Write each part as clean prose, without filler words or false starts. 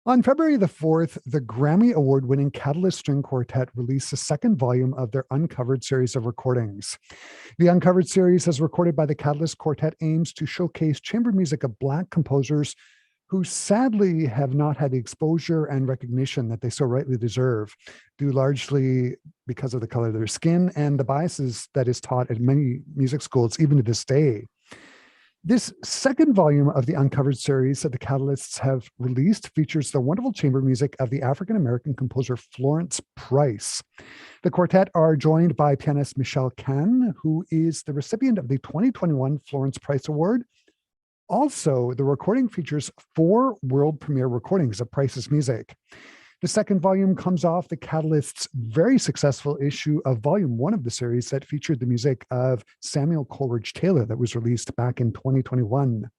On February the 4th, the Grammy Award winning Catalyst String Quartet released the second volume of their Uncovered series of recordings. The Uncovered series, as recorded by the Catalyst Quartet, aims to showcase chamber music of Black composers who sadly have not had the exposure and recognition that they so rightly deserve, due largely because of the color of their skin and the biases that is taught at many music schools, even to this day. This second volume of the Uncovered series that the Catalysts have released features the wonderful chamber music of the African American composer Florence Price. The quartet are joined by pianist Michelle Kahn, who is the recipient of the 2021 Florence Price Award. Also, the recording features 4 world premiere recordings of Price's music. The second volume comes off the Catalyst's very successful issue of volume 1 of the series that featured the music of Samuel Coleridge Taylor that was released back in 2021.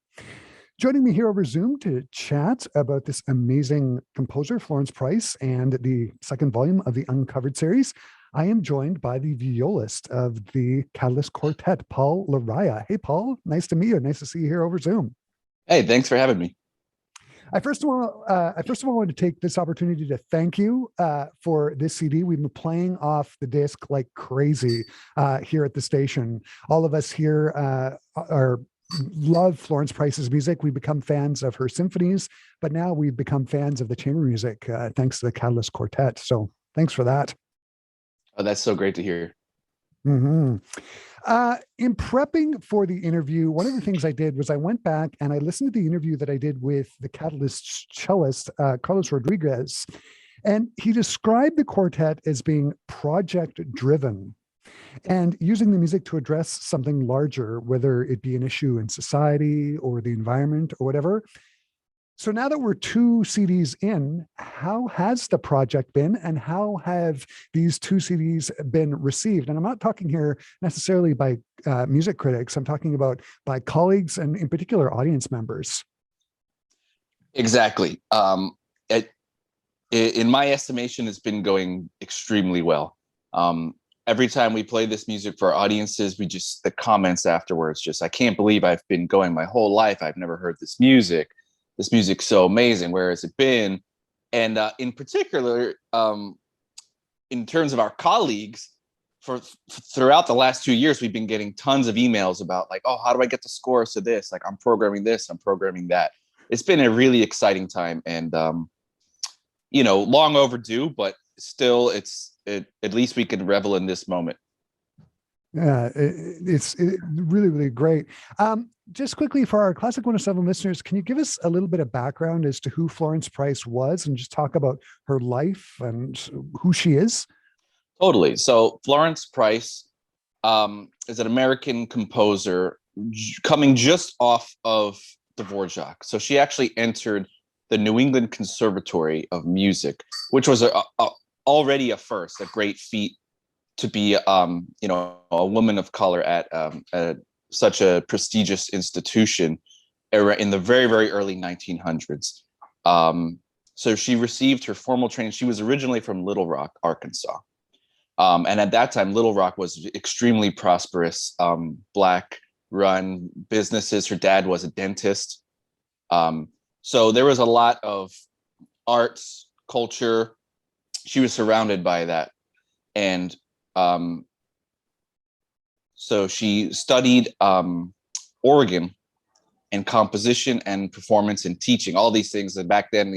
Joining me here over Zoom to chat about this amazing composer, Florence Price, and the second volume of the Uncovered series, I am joined by the violist of the Catalyst Quartet, Paul Laraia. Hey, Paul, nice to meet you. Nice to see you here over Zoom. Hey, thanks for having me. I first of all want to take this opportunity to thank you for this CD. We've been playing off the disc like crazy here at the station. All of us here love Florence Price's music. We've become fans of her symphonies, but now we've become fans of the chamber music thanks to the Catalyst Quartet. So thanks for that. Oh, that's so great to hear. Mm-hmm. In prepping for the interview, one of the things I did was I went back and I listened to the interview that I did with the Catalyst cellist, Carlos Rodriguez, and he described the quartet as being project driven and using the music to address something larger, whether it be an issue in society or the environment or whatever. So now that we're 2 CDs in, how has the project been and how have these 2 CDs been received? And I'm not talking here necessarily by music critics. I'm talking about by colleagues and in particular audience members. Exactly. In my estimation, it's been going extremely well. Every time we play this music for our audiences, the comments afterwards, I can't believe I've been going my whole life. I've never heard this music. This music's so amazing. Where has it been? And in particular, in terms of our colleagues, throughout the last 2 years, we've been getting tons of emails about like, oh, how do I get the scores to this? Like, I'm programming this, I'm programming that. It's been a really exciting time and, long overdue, but still at least we can revel in this moment. Yeah, it's really, really great. Just quickly for our Classic 107 listeners, can you give us a little bit of background as to who Florence Price was and just talk about her life and who she is? Totally. So Florence Price is an American composer coming just off of Dvorak. So she actually entered the New England Conservatory of Music, which was already a first, a great feat to be, a woman of color at such a prestigious institution in the very, very early 1900s. So she received her formal training. She was originally from Little Rock, Arkansas. And at that time, Little Rock was extremely prosperous, Black-run businesses. Her dad was a dentist. So there was a lot of arts, culture. She was surrounded by that. And so she studied organ and composition and performance and teaching, all these things. And back then,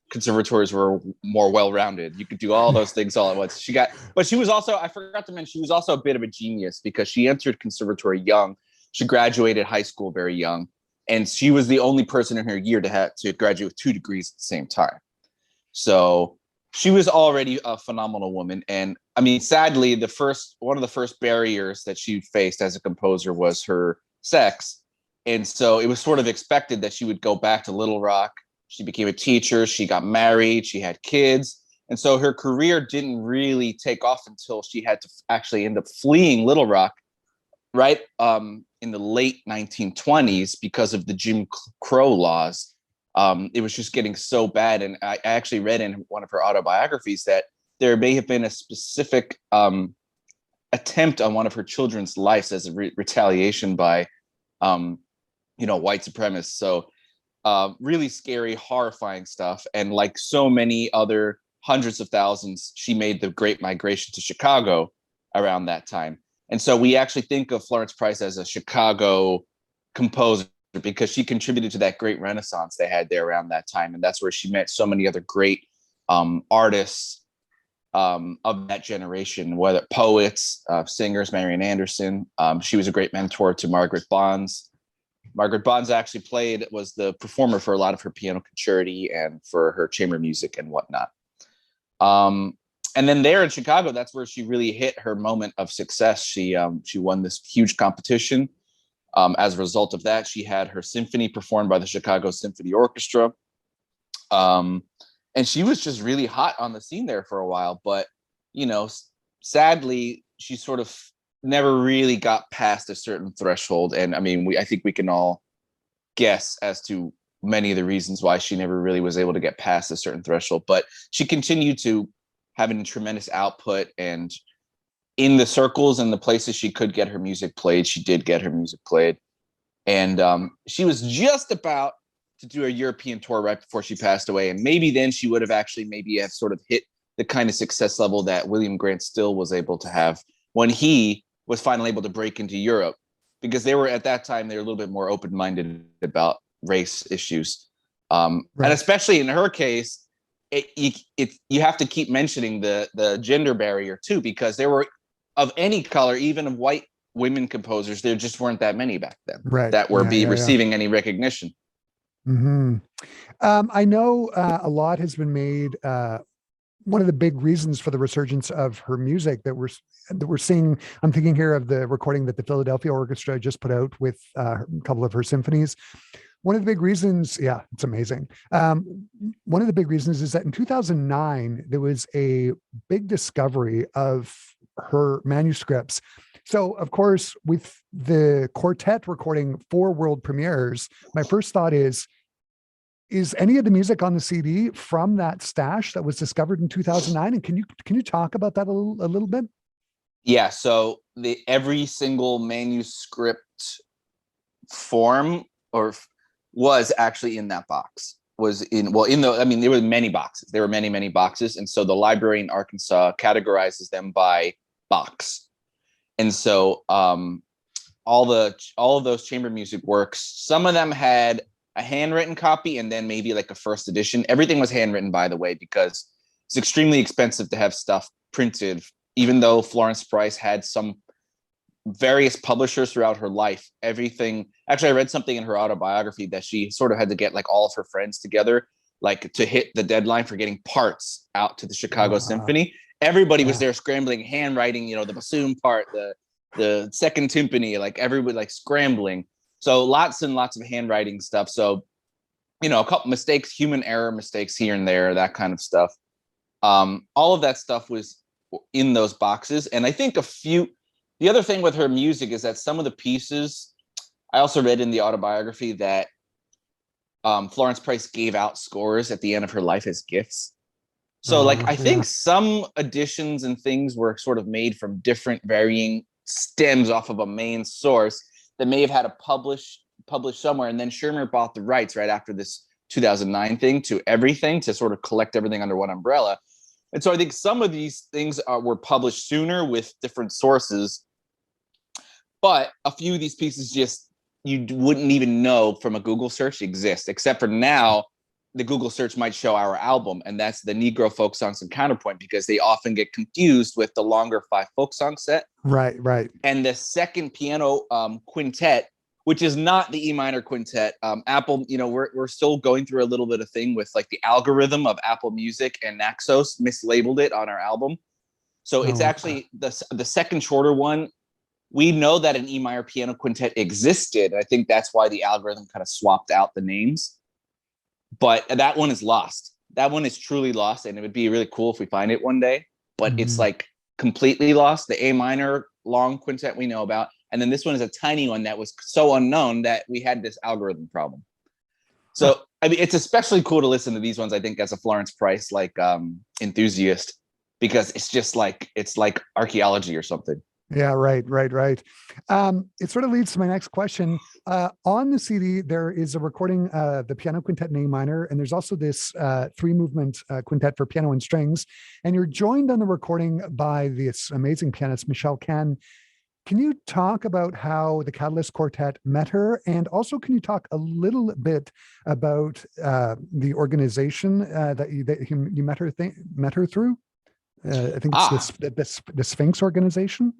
conservatories were more well-rounded. You could do all those things all at once. But she was also, I forgot to mention, she was also a bit of a genius because she entered conservatory young. She graduated high school very young. And she was the only person in her year to graduate with 2 degrees at the same time. So she was already a phenomenal woman. And I mean, sadly, one of the first barriers that she faced as a composer was her sex. And so it was sort of expected that she would go back to Little Rock. She became a teacher. She got married. She had kids. And so her career didn't really take off until she had to actually end up fleeing Little Rock, right, in the late 1920s because of the Jim Crow laws. It was just getting so bad. And I actually read in one of her autobiographies that there may have been a specific attempt on one of her children's lives as a retaliation by, white supremacists. So really scary, horrifying stuff. And like so many other hundreds of thousands, she made the Great Migration to Chicago around that time. And so we actually think of Florence Price as a Chicago composer because she contributed to that great Renaissance they had there around that time. And that's where she met so many other great artists of that generation, whether poets, singers, Marian Anderson. She was a great mentor to Margaret Bonds. Margaret Bonds actually was the performer for a lot of her piano concerti and for her chamber music and whatnot. And then there in Chicago, that's where she really hit her moment of success. She won this huge competition. As a result of that, she had her symphony performed by the Chicago Symphony Orchestra. And she was just really hot on the scene there for a while. But, you know, sadly, she sort of never really got past a certain threshold. And I mean, I think we can all guess as to many of the reasons why she never really was able to get past a certain threshold. But she continued to have a tremendous output, and in the circles and the places she could get her music played, she did get her music played. And she was just about to do a European tour right before she passed away. And maybe then she would have actually have sort of hit the kind of success level that William Grant Still was able to have when he was finally able to break into Europe, because they were at that time, they were a little bit more open-minded about race issues. And especially in her case, you have to keep mentioning the gender barrier too, because there were, of any color, even of white women composers, there just weren't that many back then that were receiving any recognition. Mm-hmm. I know a lot has been made. One of the big reasons for the resurgence of her music that we're seeing, I'm thinking here of the recording that the Philadelphia Orchestra just put out with a couple of her symphonies. One of the big reasons, yeah, it's amazing. One of the big reasons is that in 2009, there was a big discovery of her manuscripts. So, of course, with the quartet recording 4 world premieres, my first thought is any of the music on the CD from that stash that was discovered in 2009? And can you talk about that a little bit? Yeah. So every single manuscript form was actually in that box. There were many boxes. There were many boxes, and so the library in Arkansas categorizes them by box. And so all of those chamber music works, some of them had a handwritten copy and then maybe like a first edition. Everything was handwritten, by the way, because it's extremely expensive to have stuff printed, even though Florence Price had some various publishers throughout her life. Everything, actually, I read something in her autobiography that she sort of had to get like all of her friends together, like to hit the deadline for getting parts out to the Chicago Symphony. Everybody was there scrambling, handwriting, the bassoon part, the second timpani, like everybody like scrambling. So lots and lots of handwriting stuff. So, a couple mistakes, human error mistakes here and there, that kind of stuff. All of that stuff was in those boxes. And I think the other thing with her music is that some of the pieces, I also read in the autobiography that Florence Price gave out scores at the end of her life as gifts. So I think some additions and things were sort of made from different varying stems off of a main source that may have had a published somewhere. And then Schirmer bought the rights right after this 2009 thing to everything to sort of collect everything under one umbrella. And so I think some of these things were published sooner with different sources, but a few of these pieces you wouldn't even know from a Google search exist, except for now the Google search might show our album, and that's the Negro Folk Songs and Counterpoint, because they often get confused with the longer 5 folk song set. Right. And the second piano quintet, which is not the E minor quintet. Apple, we're still going through a little bit of thing with like the algorithm of Apple Music, and Naxos mislabeled it on our album. So it's actually the second shorter one. We know that an E minor piano quintet existed. I think that's why the algorithm kind of swapped out the names. But that one is lost. That one is truly lost, and it would be really cool if we find it one day. But it's like completely lost. The A minor long quintet we know about, and then this one is a tiny one that was so unknown that we had this algorithm problem. So I mean, it's especially cool to listen to these ones, I think, as a Florence Price enthusiast, because it's just like archaeology or something. Yeah, right. It sort of leads to my next question. On the CD, there is a recording, the piano quintet in A minor, and there's also this three movement quintet for piano and strings. And you're joined on the recording by this amazing pianist, Michelle Can. Can you talk about how the Catalyst Quartet met her? And also, can you talk a little bit about the organization that you met her through? I think it's Ah, the Sphinx organization.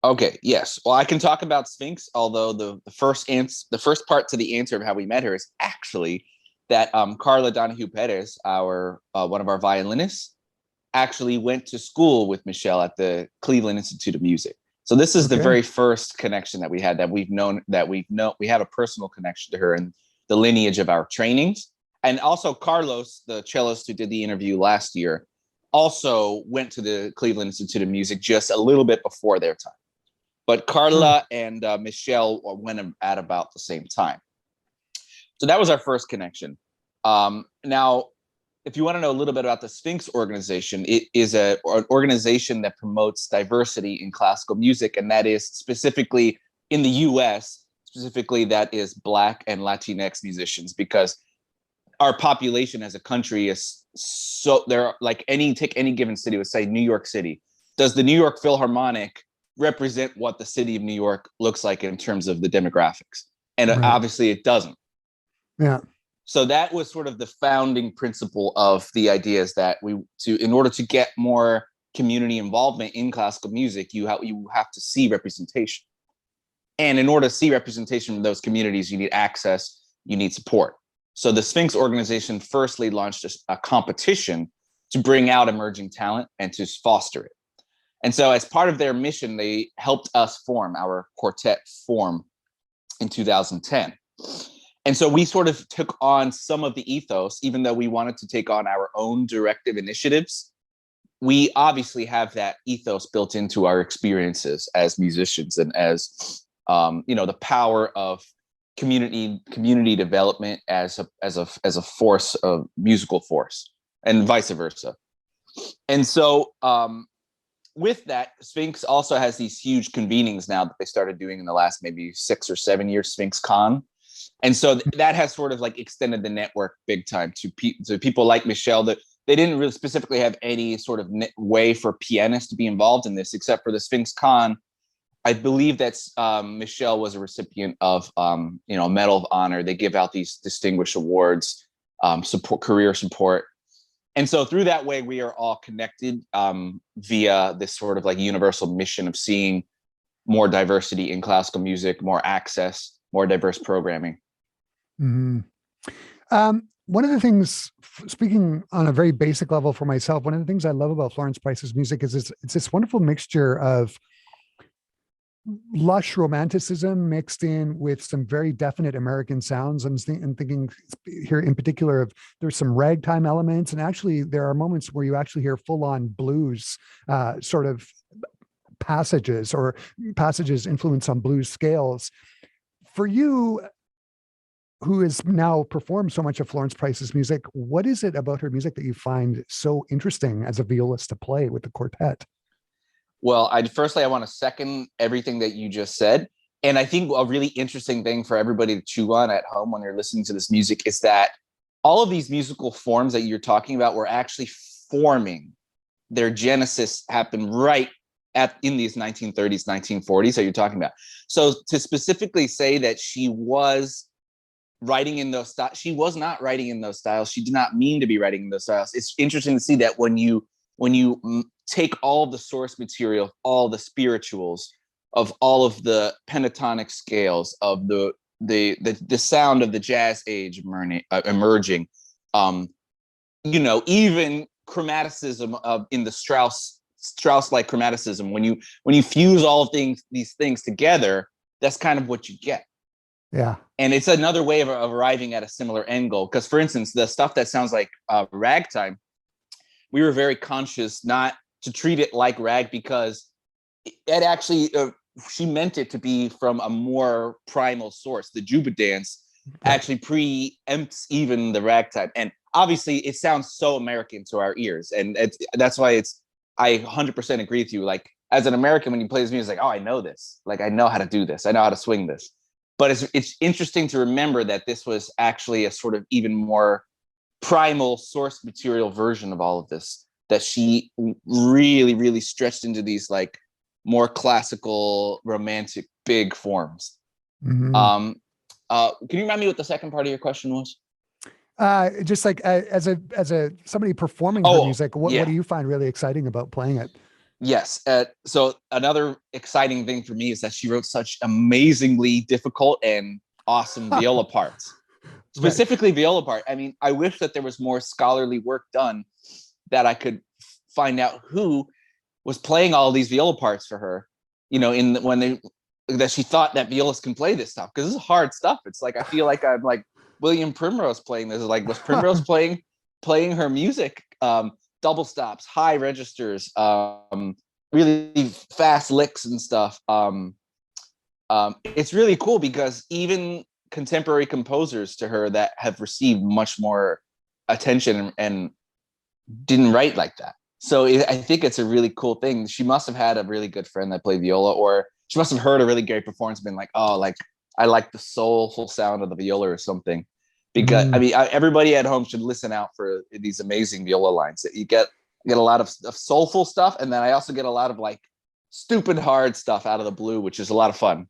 okay, yes. Well, I can talk about Sphinx, although the first part to the answer of how we met her is actually that Carla Donahue Perez, our one of our violinists, actually went to school with Michelle at the Cleveland Institute of Music. So this is the Okay. very first connection that we had, we have a personal connection to her and the lineage of our trainings. And also Carlos, the cellist who did the interview last year, also went to the Cleveland Institute of Music just a little bit before their time. But Oh, Carla and Michelle went at about the same time. So that was our first connection. Now, if you want to know a little bit about the Sphinx organization, it is an organization that promotes diversity in classical music, and that is specifically in the US, specifically that is Black and Latinx musicians, because our population as a country is so there are like take any given city, let's say New York City. Does the New York Philharmonic represent what the city of New York looks like in terms of the demographics? And right. obviously it doesn't. Yeah. So that was sort of the founding principle of the idea is that in order to get more community involvement in classical music, you have to see representation. And in order to see representation in those communities, you need access, you need support. So the Sphinx organization firstly launched a competition to bring out emerging talent and to foster it. And so as part of their mission, they helped us form our quartet form in 2010. And so we sort of took on some of the ethos, even though we wanted to take on our own directive initiatives. We obviously have that ethos built into our experiences as musicians and as the power of community development as a force of musical force, and vice versa. And so with that, Sphinx also has these huge convenings now that they started doing in the last maybe 6 or 7 years, Sphinx Con. And so that has sort of like extended the network big time to people like Michelle, that they didn't really specifically have any sort of way for pianists to be involved in this, except for the Sphinx Con. I believe that Michelle was a recipient of a Medal of Honor. They give out these distinguished awards, career support. And so through that way, we are all connected via this sort of like universal mission of seeing more diversity in classical music, more access, more diverse programming. Mm-hmm. One of the things, speaking on a very basic level for myself, one of the things I love about Florence Price's music is it's this wonderful mixture of lush romanticism mixed in with some very definite American sounds. I'm thinking here in particular of there's some ragtime elements, and actually there are moments where you actually hear full-on blues sort of passages influence on blues scales. For you, who has now performed so much of Florence Price's music, what is it about her music that you find so interesting as a violist to play with the quartet? Well, I want to second everything that you just said. And I think a really interesting thing for everybody to chew on at home when you're listening to this music is that all of these musical forms that you're talking about were actually forming. Their genesis happened right in these 1930s, 1940s that you're talking about. So to specifically say that she was writing in those styles, she was not writing in those styles. She did not mean to be writing in those styles. It's interesting to see that when you take all the source material, all the spirituals, of all of the pentatonic scales, of the sound of the jazz age emerging, even chromaticism in the Strauss-like chromaticism. When you fuse all these things together, that's kind of what you get. Yeah. And it's another way of arriving at a similar end goal. Because, for instance, the stuff that sounds like ragtime, we were very conscious not to treat it like rag, because it actually, she meant it to be from a more primal source. The Juba dance actually preempts even the ragtime. And obviously it sounds so American to our ears. And that's why I 100% agree with you. Like, as an American, when you play this music, like, oh, I know this. Like, I know how to do this. I know how to swing this. But it's interesting to remember that this was actually a sort of even more primal source material version of all of this, that she really, really stretched into these like more classical, romantic, big forms. Can you remind me what the second part of your question was? Just like as a somebody performing her music, what do you find really exciting about playing it? Yes. So another exciting thing for me is that she wrote such amazingly difficult and awesome viola parts, specifically viola part. I mean, I wish that there was more scholarly work done that I could find out who was playing all these viola parts for her, you know, that she thought that violists can play this stuff, because this is hard stuff. It's like, I feel like I'm like William Primrose playing this. Like, was Primrose playing her music? Double stops, high registers, really fast licks and stuff. It's really cool because even contemporary composers to her that have received much more attention and didn't write like that. So I think it's a really cool thing. She must have had a really good friend that played viola, or she must have heard a really great performance and been like, oh, like, I like the soulful sound of the viola or something. Because I mean, everybody at home should listen out for these amazing viola lines. That you get a lot of soulful stuff, and then I also get a lot of like stupid hard stuff out of the blue, which is a lot of fun.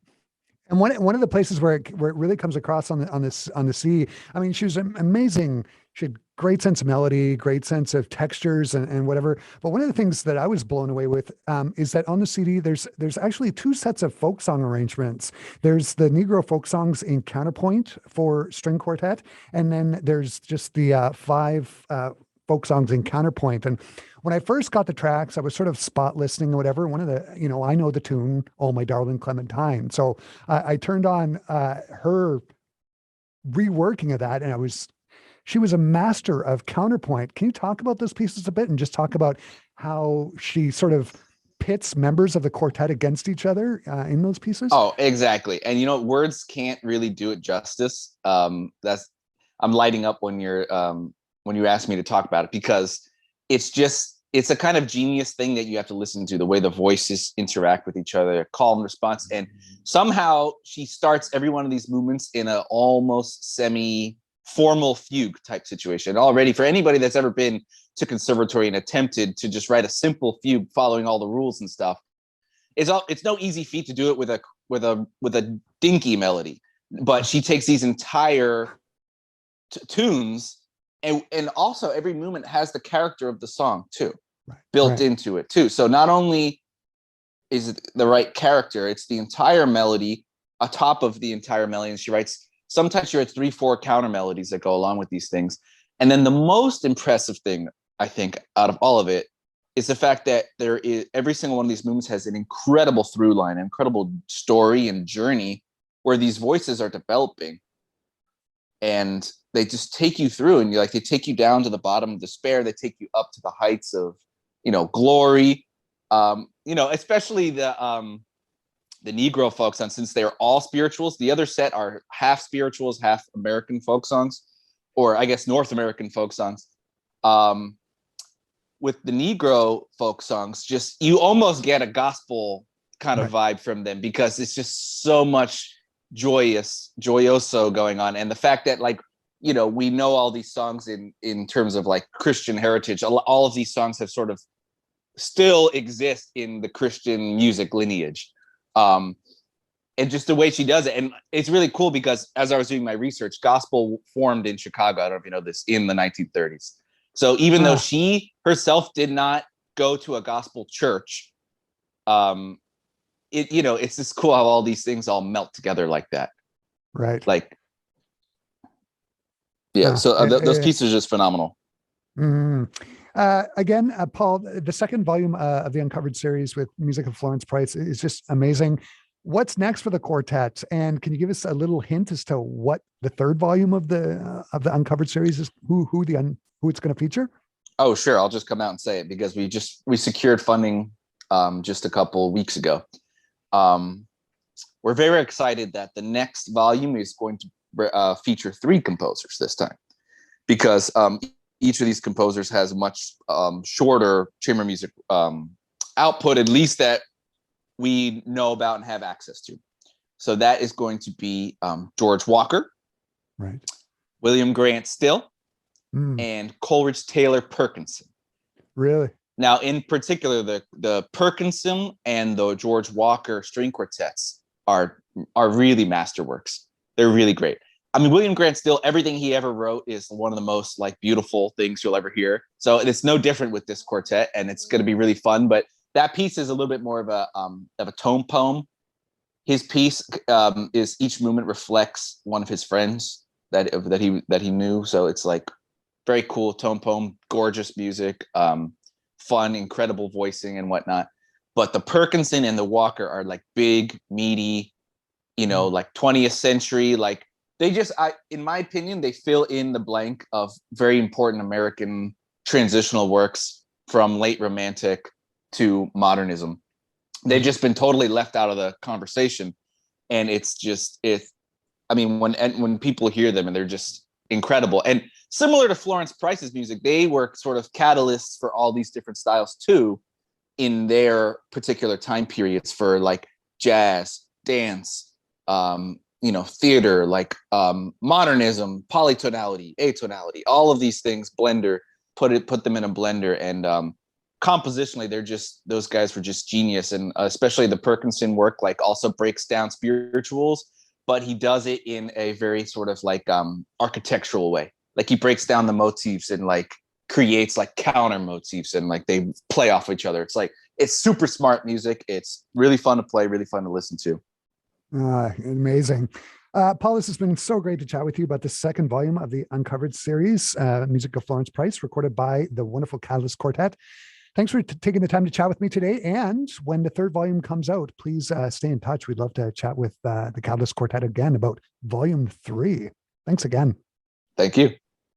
And one of the places where it really comes across on the CD, I mean, she was amazing. She had great sense of melody, great sense of textures and whatever. But one of the things that I was blown away with is that on the CD, there's actually two sets of folk song arrangements. There's the Negro folk songs in counterpoint for string quartet, and then there's just the five folk songs in counterpoint. And when I first got the tracks, I was sort of spot listening or whatever. One of the, I know the tune, "Oh My Darling Clementine." So I turned on her reworking of that, and she was a master of counterpoint. Can you talk about those pieces a bit and just talk about how she sort of pits members of the quartet against each other in those pieces? Oh, exactly. And words can't really do it justice. I'm lighting up when you asked me to talk about it, because it's a kind of genius thing that you have to listen to, the way the voices interact with each other, call and response. And somehow she starts every one of these movements in a almost semi-formal fugue type situation. Already, for anybody that's ever been to conservatory and attempted to just write a simple fugue following all the rules and stuff, it's no easy feat to do it with a dinky melody. But she takes these entire tunes, and also every movement has the character of the song too, built into it too. So not only is it the right character, it's the entire melody atop of the entire melody. And sometimes she writes 3-4 counter melodies that go along with these things. And then the most impressive thing, I think, out of all of it is the fact that every single one of these movements has an incredible through line, an incredible story and journey where these voices are developing. And they just take you through, and they take you down to the bottom of despair. They take you up to the heights of, glory. Especially the Negro folk songs, since they're all spirituals. The other set are half spirituals, half American folk songs, or I guess North American folk songs. With the Negro folk songs, just you almost get a gospel kind of vibe from them, because it's just so much joyoso going on. And the fact that we know all these songs in terms of like Christian heritage, all of these songs have sort of still exist in the Christian music lineage. And just the way she does it. And it's really cool because as I was doing my research, gospel formed in Chicago, I don't know if you know this, in the 1930s. So even though she herself did not go to a gospel church, it's just cool how all these things all melt together like that. Right. Like, yeah. So those pieces are just phenomenal. Again, Paul, the second volume of the Uncovered series with music of Florence Price is just amazing. What's next for the quartet? And can you give us a little hint as to what the third volume of the Uncovered series is? Who it's going to feature? Oh, sure. I'll just come out and say it, because we secured funding just a couple of weeks ago. We're very excited that the next volume is going to feature 3 composers this time, because each of these composers has much shorter chamber music output, at least that we know about and have access to. So that is going to be George Walker, right, William Grant Still, and Coleridge Taylor Perkinson. Really? Now, in particular, the Perkinson and the George Walker string quartets are really masterworks. They're really great. I mean, William Grant Still, everything he ever wrote is one of the most like beautiful things you'll ever hear. So it's no different with this quartet, and it's going to be really fun. But that piece is a little bit more of a tone poem. His piece is each movement reflects one of his friends that he knew. So it's like very cool tone poem, gorgeous music, fun, incredible voicing and whatnot. But the Perkinson and the Walker are like big, meaty, like 20th century, like they just, in my opinion, they fill in the blank of very important American transitional works from late Romantic to modernism. They've just been totally left out of the conversation. And when people hear them, and they're just incredible. And similar to Florence Price's music, they were sort of catalysts for all these different styles too, in their particular time periods, for like jazz, dance, theater, like modernism, polytonality, atonality, all of these things, put them in a blender. And compositionally, those guys were just genius. And especially the Perkinson work, like, also breaks down spirituals, but he does it in a very sort of like architectural way. Like, he breaks down the motifs and like creates like counter motifs, and like they play off each other. It's super smart music. It's really fun to play, really fun to listen to. Amazing. Paul, this has been so great to chat with you about the second volume of the Uncovered series, music of Florence Price, recorded by the wonderful Catalyst Quartet. Thanks for taking the time to chat with me today. And when the third volume comes out, please stay in touch. We'd love to chat with the Catalyst Quartet again about volume 3. Thanks again. Thank you.